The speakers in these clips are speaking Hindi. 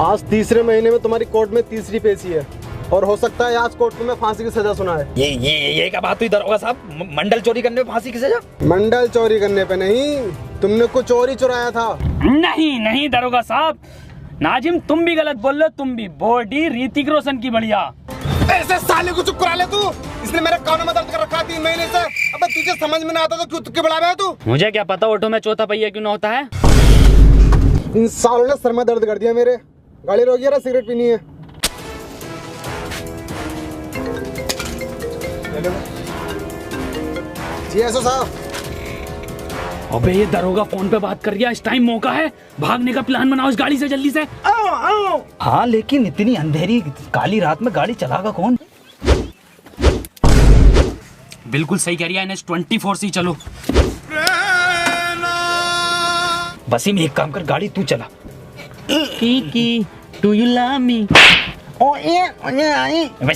आज तीसरे महीने में तुम्हारी कोर्ट में तीसरी पेशी है और हो सकता है आज कोर्ट में फांसी की सजा सुना है। ये क्या बात हुई दरोगा साहब? मंडल चोरी करने पे फांसी की सजा? मंडल चोरी करने पे नहीं, तुमने कुछ और ही चुराया था। नहीं दरोगा साहब, नाजिम तुम भी गलत बोल रहे हो। तुम भी बॉडी ऋतिक रोशन की बढ़िया। ऐसे साले को चुप करा ले तू, इसने मेरे कानों में दर्द कर रखा 3 महीने से। अबे तुझे समझ में ना आता तो क्यों तुक्के बढ़ा रहा है तू? मुझे क्या पता ऑटो में चौथा पहिया क्यों ना होता है। इन सालों ने सर में दर्द कर दिया मेरे। गाड़ी रोकी है, सिगरेट पीनी है। जी एसओ साहब। अबे ये दरोगा फोन पे बात कर रहा है, इस टाइम मौका है, भागने का प्लान बनाओ इस गाड़ी से जल्दी से। आओ। हाँ लेकिन इतनी अंधेरी काली रात में गाड़ी चलागा कौन? बिल्कुल सही कह रही है, NH24 से चलो। वसीम एक काम कर, गाड़ी तू चला। की डू यू लव मी?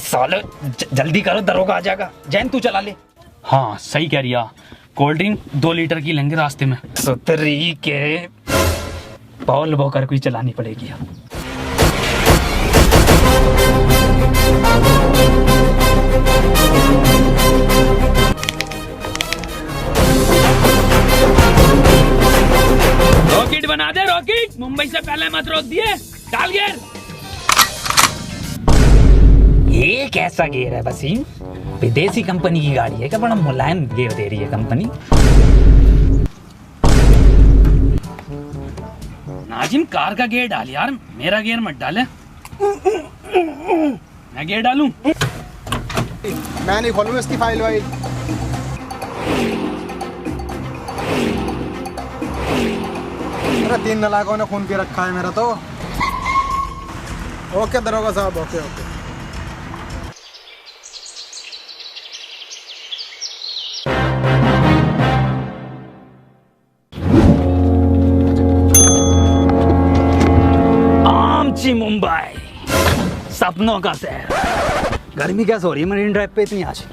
साले जल्दी करो, दरोगा आ जाएगा। जैन तू चला ले। हाँ सही कह रही है, कोल्ड ड्रिंक 2 लीटर की लेंगे रास्ते में। सुतरी के पॉल वॉकर को ही चलानी पड़ेगी। रॉकेट बना दे रॉकेट, मुंबई से पहले मत रोक दिए। डाल गियर। ये कैसा गियर है वसीम? विदेशी कंपनी की गाड़ी है क्या? बड़ा मुलायम गियर दे रही है कंपनी। नाजिम कार का गियर डाल यार, मेरा गियर मत डाले। मैं गियर डालूं? मैं नहीं खोलूंगा इसकी फाइल वाइल। अरे 3 नालायकों ने खून पी रखा है मेरा तो। ओके दरोगा साहब, ओके। आमची मुंबई, सपनों का शहर। गर्मी कैसे हो रही है मरीन ड्राइव पे इतनी आज?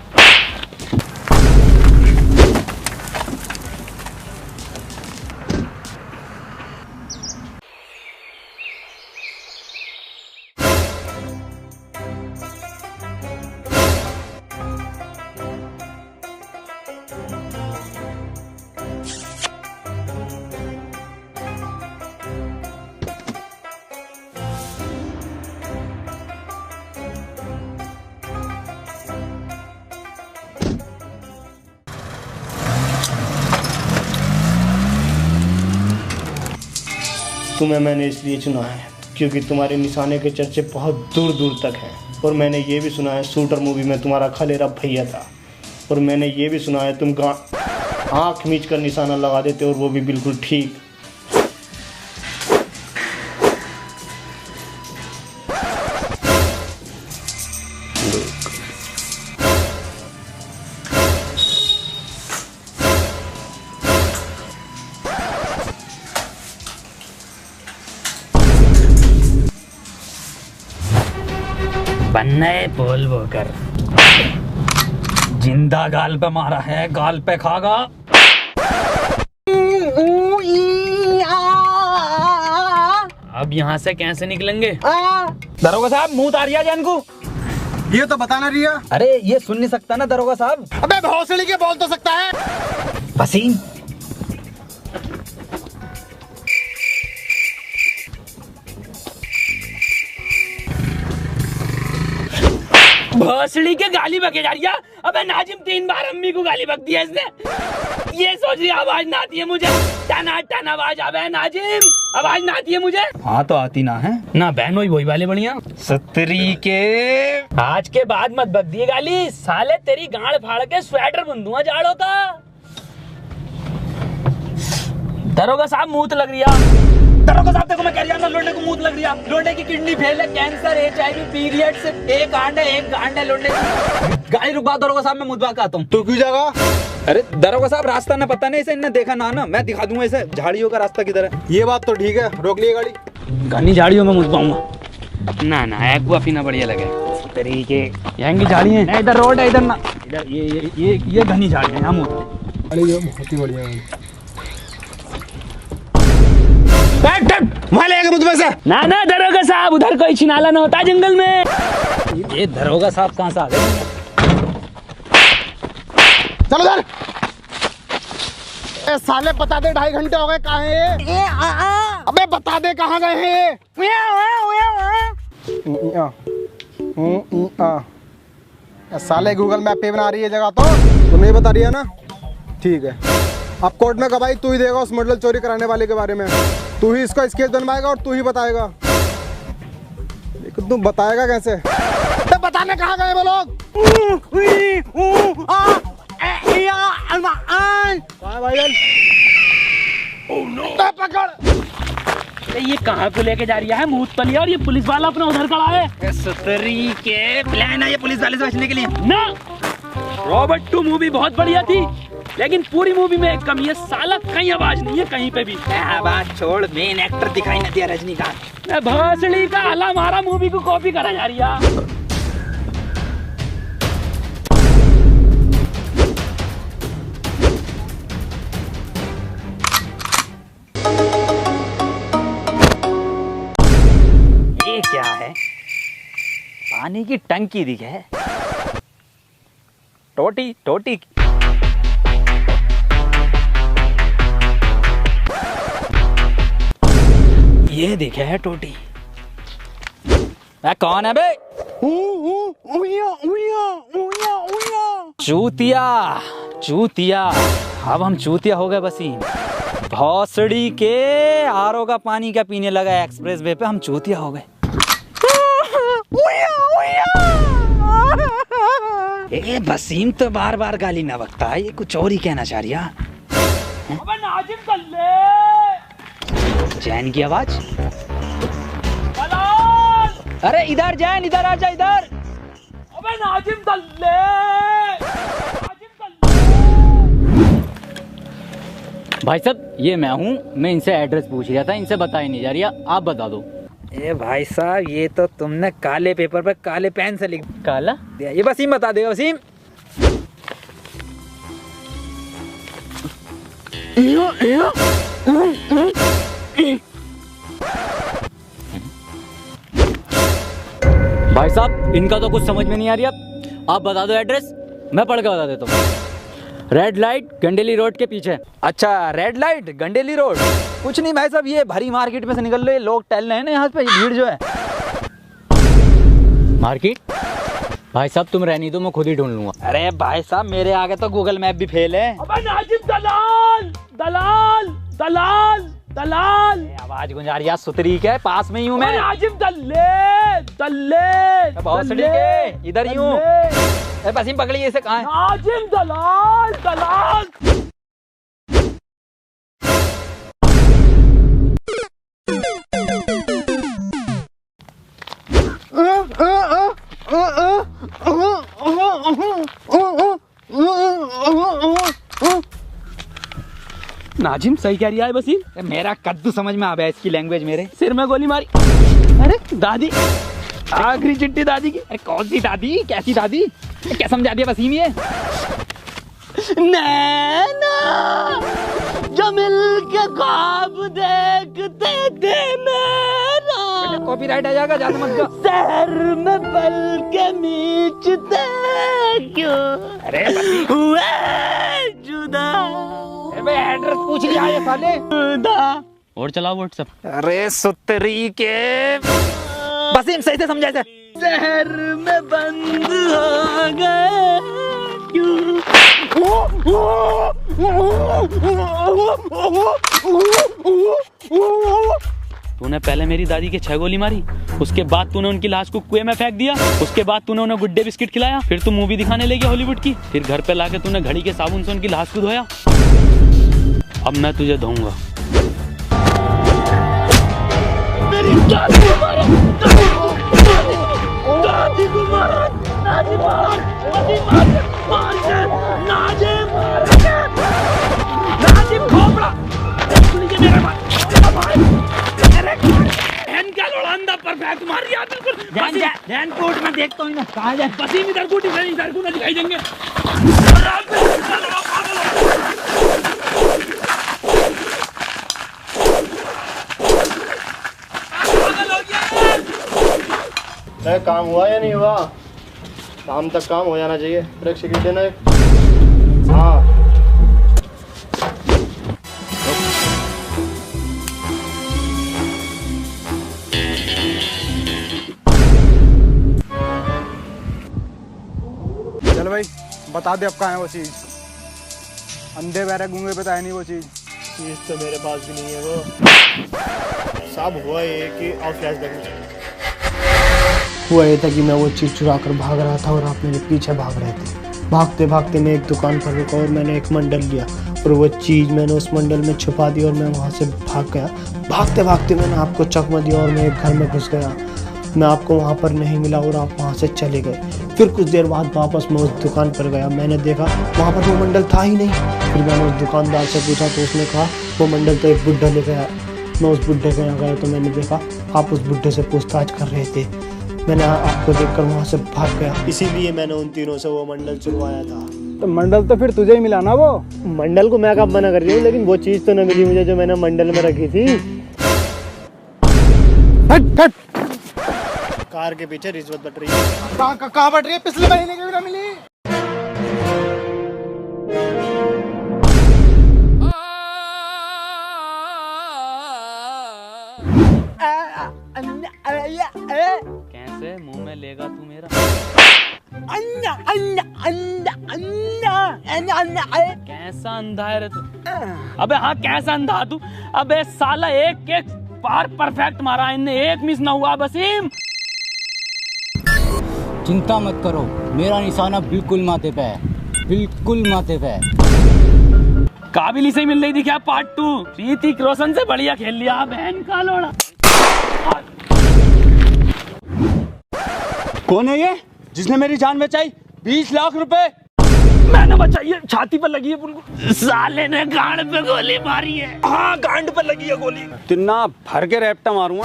तुम्हें मैंने इसलिए चुना है क्योंकि तुम्हारे निशाने के चर्चे बहुत दूर दूर तक हैं। और मैंने ये भी सुना है शूटर मूवी में तुम्हारा खलेरा भैया था। और मैंने ये भी सुना है तुम आँख मीच कर निशाना लगा देते और वो भी बिल्कुल ठीक। बनने पोल वॉकर जिंदा गाल पे मारा है, गाल पे खागा। अब यहाँ से कैसे निकलेंगे? दरोगा साहब मुंह उतारिया जान को। ये तो बताना रिया। अरे ये सुन नहीं सकता ना दरोगा साहब। अबे भौसड़ी के बोल तो सकता है। वसीम भोसड़ी के गाली बके जा रही है। अबे नाजिम 3 बार अम्मी को गाली बक दिया इसने। ये सोच रही आवाज ना आती है मुझे। टना टना आवाज आवे है नाजिम, आवाज ना आती है मुझे। हाँ तो आती ना है ना बहन वही वाले बढ़िया। सतरी के आज के बाद मत बक दिए गाली, साले तेरी गांड फाड़ के स्वेटर बुंदूंगा जाड़ों का। दरोगा साहब मुंह लग रही है। दरोगा साहब देखो मैं कह रहा हूं ना, लोंडे को मुंह लग रही है। लोंडे की किडनी फेल है, कैंसर, HIV, पीरियड्स, एक गांड है लोंडे की। गाड़ी रुकवा दरोगा साहब, मैं मुद्दा आता हूँ। तू क्यों जागा? अरे दरोगा साहब रास्ता ना पता नहीं, इसे इन्हें देखा ना मैं दिखा दूंगा इसे झाड़ियों का रास्ता किधर है। ये बात तो ठीक है, रोक लिए गाड़ी। घनी झाड़ियों में मुझ पाऊंगा ना ना, एक्वा पीना बढ़िया लगे तरीके। यहाँ की झाड़ी है, इधर रोड है, इधर ना, इधर ये घनी झाड़ी है। हम बहुत ही बढ़िया। वहाँ ले के मुझ में से। ना ना दरोगा साहब, उधर कोई छिनाला ना होता जंगल में। ये दरोगा साहब कहाँ से आ गए? चलो उधर। ए साले बता दे, 2.5 घंटे हो गए, कहाँ है ये? अबे बता दे कहाँ गए हैं ये? साले गूगल मैप पे बना रही है जगह, तो नहीं बता रही है ना? ठीक है, अब कोर्ट में गवाही तू ही देगा उस मॉडल चोरी कराने वाले के बारे में। तू ही इसका स्केच बनवाएगा और तू ही बताएगा। लेकिन तू बताएगा कैसे? तो बताने कहाँ गए वो लोग? भाईजान पकड़। ये कहाँ को लेके जा रही है मूतपली, और ये पुलिस वाला अपना उधर खड़ा है। सुतरी के प्लान है ये पुलिस वाले से बचने के लिए ना। रॉबर्ट 2 मूवी बहुत बढ़िया थी, लेकिन पूरी मूवी में एक कमी है, साला कहीं आवाज नहीं है कहीं पे भी। बात छोड़, मेन एक्टर दिखाई न दिया रजनीकांत। भोसड़ी का हला मारा मूवी को कॉपी करा जा रही है। ये क्या है? पानी की टंकी दिखे। टोटी टोटी ये दिखे है टोटी। कौन है बे? चूतिया चूतिया। अब हम चूतिया हो गए वसीम। भौसड़ी के आरओ का पानी का पीने लगा एक्सप्रेस वे पे, हम चूतिया हो गए। ए वसीम तो बार बार गाली ना बकता है, ये कुछ और ही कहना चाह रही है। जैन की आवाज। अरे इधर जैन, इधर आ जा इधर। अबे नाजिम दल्ले। भाई साहब ये मैं हूँ, मैं इनसे एड्रेस पूछ रहा था, इनसे बताई नहीं जा रही, आप बता दो। ए भाई साहब, ये तो तुमने काले पेपर पर काले पेन से लिख काला दिया। ये वसीम बता देगा। वसीम भाई साहब इनका तो कुछ समझ में नहीं आ रही, आप बता दो एड्रेस, मैं पढ़ के बता देता हूँ। रेड लाइट गंडेली रोड के पीछे। अच्छा, रेड लाइट गंडेली रोड। कुछ नहीं भाई साहब, ये भरी मार्केट में से निकल रहे लोग टहल रहे हैं ना यहाँ पे, भीड़ जो है। मार्केट? भाई साहब तुम रहनी दो, मैं खुद ही ढूंढ लूंगा। अरे भाई साहब मेरे आगे तो गूगल मैप भी फेल है। अबे नाजिम दलाल दलाल दलाल दलाल। आवाज गुंजा रही है सुतरी के, पास में ही हूँ मैं। नाजिम दल्ले दल्ले भौसड़ी के इधर ही हूँ। वसीम पकड़िए इसे, कहाँ है? नाजिम दलाल दलाल। नाजिम सही कह रही है वसीम। मेरा कद्दू समझ में आ गया इसकी लैंग्वेज मेरे। सिर में गोली मारी। अरे दादी, आखिरी चिट्ठी दादी की। अरे कौन सी दादी, कैसी दादी? क्या समझा दिया वसीम ये? नैना जो मिलके ख्वाब देखते थे मेरा, कॉपीराइट आ जाएगा, ज्यादा मत गा। शहर में पल के मीचते क्यों अरे हुए जुदा। एड्रेस पूछ लिया ये साले। और चलाओ व्हाट्सएप। अरे सुतरी के वसीम सही से समझा इसे। शहर में बंद हो गए क्यों। तूने पहले मेरी दादी के 6 गोली मारी, उसके बाद तूने उनकी लाश को कुएं में फेंक दिया, उसके बाद तूने उन्हें गुड्डे बिस्किट खिलाया, फिर तू मूवी दिखाने ले गया हॉलीवुड की, फिर घर पे लाके तूने घड़ी के साबुन से उनकी लाश को धोया। अब मैं तुझे धोऊंगा। मेरी दादी को मारा, दादी को मारा, दादी मार, दादी मार के, नाजिम मार के, नाजिम खोपड़ा, सुनिए मेरे बात, मेरे बहन का लोड़ांदा पर बैक मार दिया बिल्कुल। ध्यान कोर्ट में देखता हूँ ना, कहाँ जाए? वसीम इधर को ना दिखाई देंगे। काम हुआ या नहीं हुआ? शाम तक काम हो जाना चाहिए। ब्रेक सिगरेट देना एक। हाँ चल भाई बता दे अब कहाँ है वो चीज़। अंधे बहरे गूंगे पे तो है नहीं वो चीज़। चीज़ तो मेरे पास भी नहीं है वो। साहब हुआ ये कि और फ्लैशबैक में चलें। हुआ ये था कि मैं वो चीज़ चुरा कर भाग रहा था और आप मेरे पीछे भाग रहे थे। भागते भागते मैं एक दुकान पर रुका और मैंने एक मंडल लिया और वो चीज़ मैंने उस मंडल में छुपा दी और मैं वहाँ से भाग गया। भागते भागते मैंने आपको चकमा दिया और मैं एक घर में घुस गया। मैं आपको वहाँ पर नहीं मिला और आप वहाँ से चले गए। फिर कुछ देर बाद वापस मैं उस दुकान पर गया। मैंने देखा वहाँ पर वो मंडल था ही नहीं। फिर मैंने उस दुकानदार से पूछा तो उसने कहा वो मंडल तो एक बुड्ढा ले गया। मैं उस बुड्ढे के यहाँ गया तो मैंने देखा आप उस बुड्ढे से पूछताछ कर रहे थे। मैंने आपको देखकर वहाँ से भाग गया। इसीलिए मैंने उन तीनों से वो मंडल चुरवाया था। तो मंडल तो फिर तुझे ही मिला ना वो। मंडल को मैं कब मना कर रही हूँ, लेकिन वो चीज़ तो न मिली मुझे जो मैंने मंडल में रखी थी। हट हट। कार के पीछे रिश्वत बट रही है। कहाँ बट रही है? पिछले महीने की भी ना मिली। कैसे मुंह में लेगा तू मेरा? कैसा अंधा है रे तू? अबे हाँ कैसा अंधा तू? अबे साला एक एक बार परफेक्ट मारा, इनने एक मिस ना हुआ। वसीम चिंता मत करो, मेरा निशाना बिल्कुल माथे पे है, बिल्कुल माथे पे है। काबिल ही से मिल रही थी क्या पार्ट 2? ऋतिक रोशन से बढ़िया खेल लिया बहन का लोड़ा। कौन है ये जिसने मेरी जान बचाई? 20 लाख रुपए मैंने बचाई है, छाती पर लगी है उनको। साले ने गांड पे गोली मारी है। हाँ गांड पे लगी है गोली। तिन्ना भर के रैप्टा मारूंगा,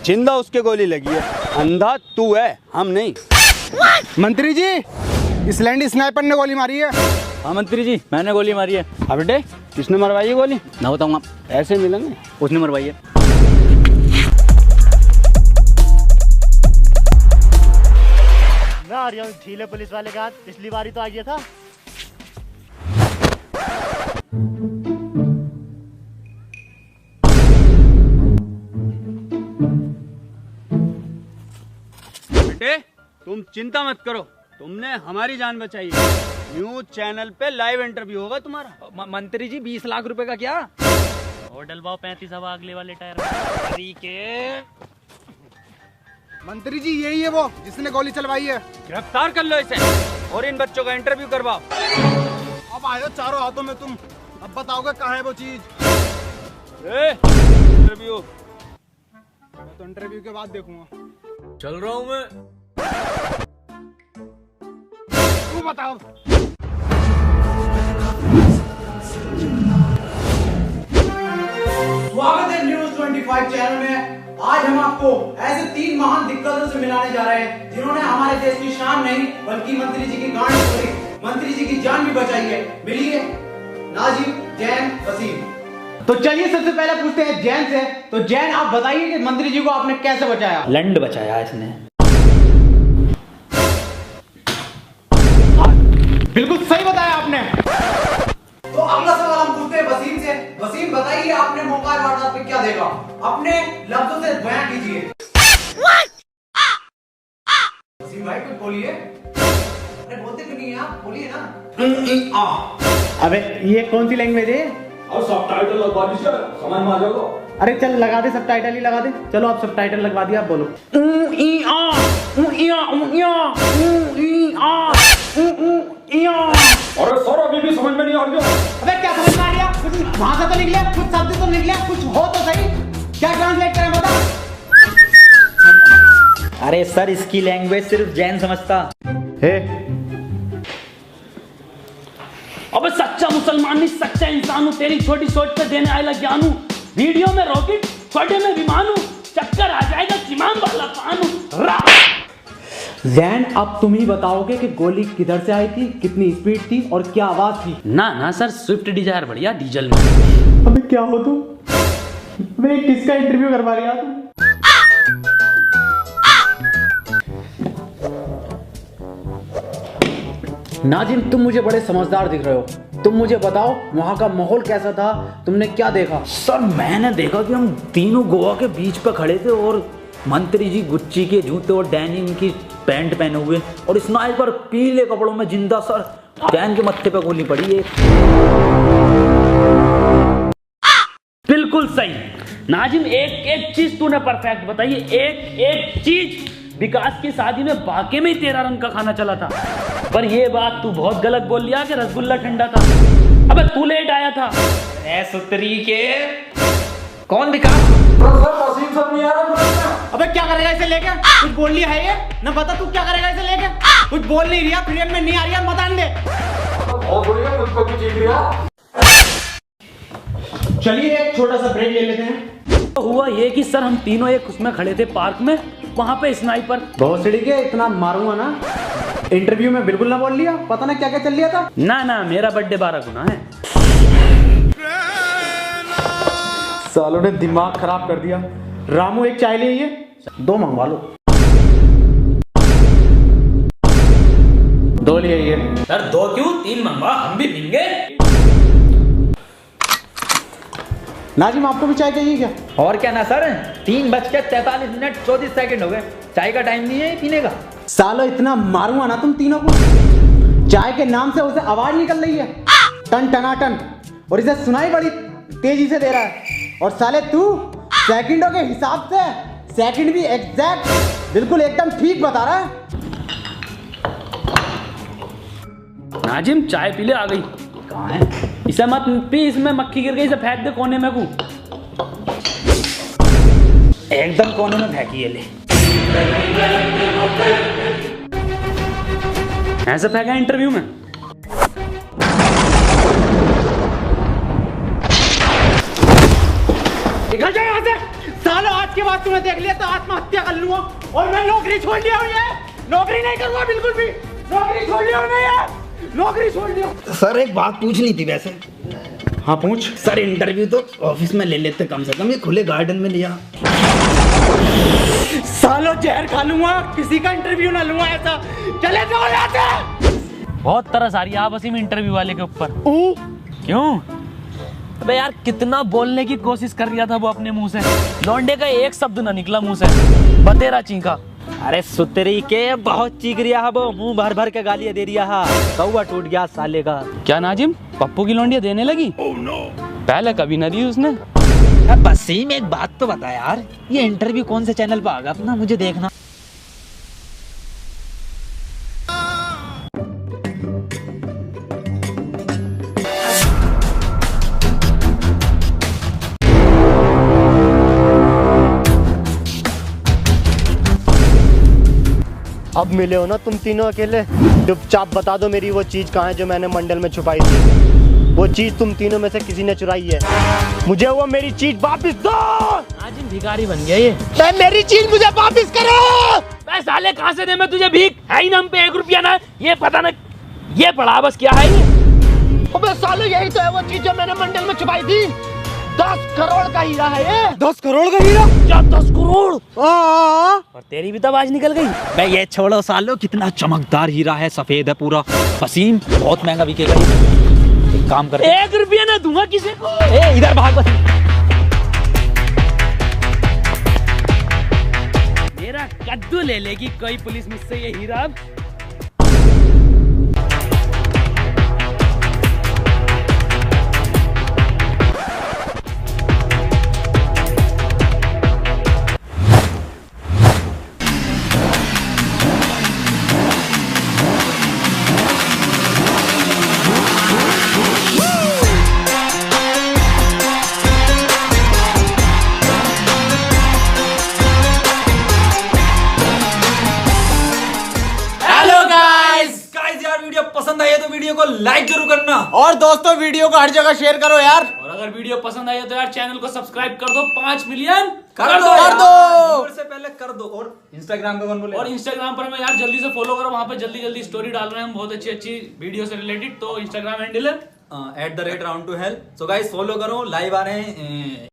जिंदा उसके गोली लगी है। अंधा तू है, हम नहीं। मंत्री जी इस लैंडी स्नाइपर ने गोली मारी है। हाँ मंत्री जी मैंने गोली मारी है। अब बेटे किसने मरवाई है गोली? ना बताऊंगा, ऐसे मिलेंगे। उसने मरवाई है। मैं आ रहा हूँ ढीले पुलिस वाले का। पिछली बारी तो आ गया था। बेटे तुम चिंता मत करो, तुमने हमारी जान बचाई है। न्यूज चैनल पे लाइव इंटरव्यू होगा तुम्हारा। मंत्री जी 20 लाख रुपए का क्या? और डलवाओ 35 हवा अगले वाले टायर। मंत्री जी यही है वो जिसने गोली चलवाई है। गिरफ्तार कर लो इसे और इन बच्चों का इंटरव्यू करवाओ। अब आए हो चारों हाथों में तुम, अब बताओगे कहाँ है वो चीज? इंटरव्यू मैं तो इंटरव्यू के बाद देखूंगा। चल रहा हूँ मैं। तू बताओ। स्वागत है न्यूज 25 चैनल में। आज हम आपको ऐसे 3 महान दिग्गजों से मिलाने जा रहे हैं जिन्होंने हमारे देश की शान नहीं बल्कि मंत्री जी की गांड तोड़ी, मंत्री जी की जान भी बचाई है। मिलिए नाजिम, जैन, वसीम। तो चलिए सबसे पहले पूछते हैं जैन से। तो जैन आप बताइए कि मंत्री जी को आपने कैसे बचाया? लंड बचाया इसने। बिल्कुल सही बताया आपने। तो अगला सवाल हम पूछते हैं वसीम से। वसीम बताइए आपने मौका वारदात पे क्या देखा? अपने लफ्जों से बयान कीजिए। वसीम भाई कुछ बोलिए। अरे बोलते क्यों नहीं आप? बोलिए ना। अबे ये कौन सी लैंग्वेज है? और सबटाइटल लगवा दीजिए, समझ में आ जाएगा। अरे चल लगा दे, सबटाइटल ही लगा दे। चलो आप सबटाइटल लगवा दिया, आप बोलो। अरे सर अभी भी समझ में नहीं आ रही है। अबे क्या समझ में आ रहा? कुछ भाषा तो निकले, कुछ शब्द तो निकले, कुछ हो तो सही। क्या ट्रांसलेट करें बता? अरे सर इसकी लैंग्वेज सिर्फ जैन समझता। अबे सच्चा मुसलमान नहीं, सच्चा इंसान हूँ। तेरी छोटी सोच पे देने आएगा ज्ञान हूँ। वीडियो में रॉकेट, छोटे में विमान हूँ। चक्कर आ जाएगा जिमाम वाला पान हूँ। जैन अब तुम ही बताओगे कि गोली किधर से आई थी, कितनी स्पीड थी और क्या आवाज थी? ना ना सर, स्विफ्ट डिजायर बढ़िया डीजल में। अबे क्या हो तुम? मैं किसका इंटरव्यू करवा रही तुम? नाजिम, तुम मुझे बड़े समझदार दिख रहे हो। तुम मुझे बताओ वहाँ का माहौल कैसा था, तुमने क्या देखा? सर मैंने देखा कि हम तीनों गोवा के बीच पे खड़े थे और मंत्री जी गुच्ची के जूते और डेनिम की पैंट पहने हुए और स्नाइपर पीले कपड़ों में जिंदा। सर डैन के मत्थे पे गोली पड़ी है। बिल्कुल सही नाजिम, एक एक चीज तूने परफेक्ट बताई है, एक एक चीज। विकास की शादी में वाकई में ही तेरा रंग का खाना चला था, पर ये बात तू बहुत गलत बोल लिया कि रसगुल्ला ठंडा था। अबे तू लेट आया था। सुतरी के कौन विकास? अबे क्या करेगा इसे लेके? कुछ बोल लिया है ये ना? बता तू क्या करेगा इसे लेके? कुछ बोल नहीं रहा, फ्रेम में नहीं आ रही है, मत आने दे। चलिए एक छोटा सा ब्रेक ले लेते हैं। तो हुआ ये कि सर हम तीनों एक उसमें खड़े थे पार्क में, वहां पे स्नाइपर। भोसड़ी के इतना मारूंगा ना, इंटरव्यू में बिल्कुल ना बोल लिया, पता ना क्या क्या चल लिया था। ना ना, मेरा बर्थडे 12 गुना है। सालों ने दिमाग खराब कर दिया। रामू एक चाय ले आइए, 2 मंगवा लो। 2 ले आइए। सर 2 क्यों, 3 मंगवा, हम भी पीएंगे। नाजिम आपको भी चाय चाहिए क्या? और क्या ना सर, 3:43 हो गए, चाय का टाइम नहीं है पीने का। सालो इतना मारूंगा ना तुम तीनों को। चाय के नाम से उसे आवाज निकल रही है टन टनाटन, और इसे सुनाई बड़ी तेजी से दे रहा है। और साले तू सेकंडों के हिसाब से सेकंड भी एग्जैक्ट बिल्कुल एकदम ठीक बता रहा है। नाजिम चाय पी ले, आ गई। कहाँ है? इसे मत पी, इसमें मक्खी गिर गई, इसे फेंक दे कोने में। को एकदम कोने में फेंकी है। ले ऐसे फेंका इंटरव्यू में। निकल जाए यहाँ से। सालों आज के बाद तूने देख लिया तो आत्महत्या कर लूंगा, और मैं नौकरी छोड़ लिया हूँ। ये नौकरी नहीं करूंगा बिल्कुल भी, नौकरी छोड़ लिया हूँ मैं, ये नौकरी छोड़ लिया। सर एक बात पूछनी थी वैसे। हाँ पूछ। सर इंटरव्यू तो ऑफिस में ले लेते कम से कम, ये खुले गार्डन में लिया। सालों जहर खा लूंगा, किसी का इंटरव्यू ना लूंगा ऐसा। चले जाओ यहाँ से। बहुत तरस आ रही है वसीम इंटरव्यू वाले के ऊपर। क्यों? अबे यार कितना बोलने की कोशिश कर रहा था वो अपने मुंह से, लौंडे का एक शब्द ना निकला मुंह से, बतेरा चीखा। अरे सुतरी के बहुत चीख रिया है वो, मुंह भर भर के गालियां दे रिया है। कौवा टूट गया साले का। क्या नाजिम, पप्पू की लौंडिया देने लगी? पहले कभी ना दी उसने। वसीम एक बात तो बता यार, ये इंटरव्यू कौन से चैनल पे आगा अपना, मुझे देखना। अब मिले हो ना तुम तीनों अकेले, चुपचाप बता दो मेरी वो चीज कहाँ है जो मैंने मंडल में छुपाई थी। वो चीज तुम तीनों में से किसी ने चुराई है, मुझे वो मेरी चीज वापस दो। आज भिखारी बन गया ये। मेरी चीज मुझे वापस करो। मैं साले कहाँ से दे मैं तुझे भीख? है ही ना हम पे 1 रुपया ना, ये पता ना ये पड़ा बस क्या है ये। अबे साले यही तो है वो चीज जो मैंने मंडल में छुपाई थी। 10 करोड़ का हीरा है ये। 10 करोड़ का हीरा? क्या 10 करोड़? और तेरी भी तो आवाज निकल गई। मैं ये छोड़ो सालो, कितना चमकदार हीरा है, सफेद है पूरा। वसीम बहुत महंगा बिकेगा ये। एक काम कर, 1 रुपया ना दूंगा किसी को। इधर भाग। मेरा कद्दू ले लेगी कोई पुलिस मुझसे ये हीरा। अब पसंद आई तो वीडियो को लाइक जरूर करना, और दोस्तों वीडियो को हर जगह शेयर करो यार। और अगर वीडियो पसंद आई तो यार चैनल को सब्सक्राइब कर दो। 5 मिलियन कर दो से पहले कर दो। और इंस्टाग्राम पे कौन बोले? और इंस्टाग्राम पर मैं यार जल्दी से फॉलो करो, वहां पे जल्दी जल्दी स्टोरी डाल रहे हैं हम बहुत अच्छी अच्छी वीडियो से रिलेटेड। तो इंस्टाग्राम हैंडल है @round2hell। सो गाइस फॉलो करो, लाइव आ रहे हैं।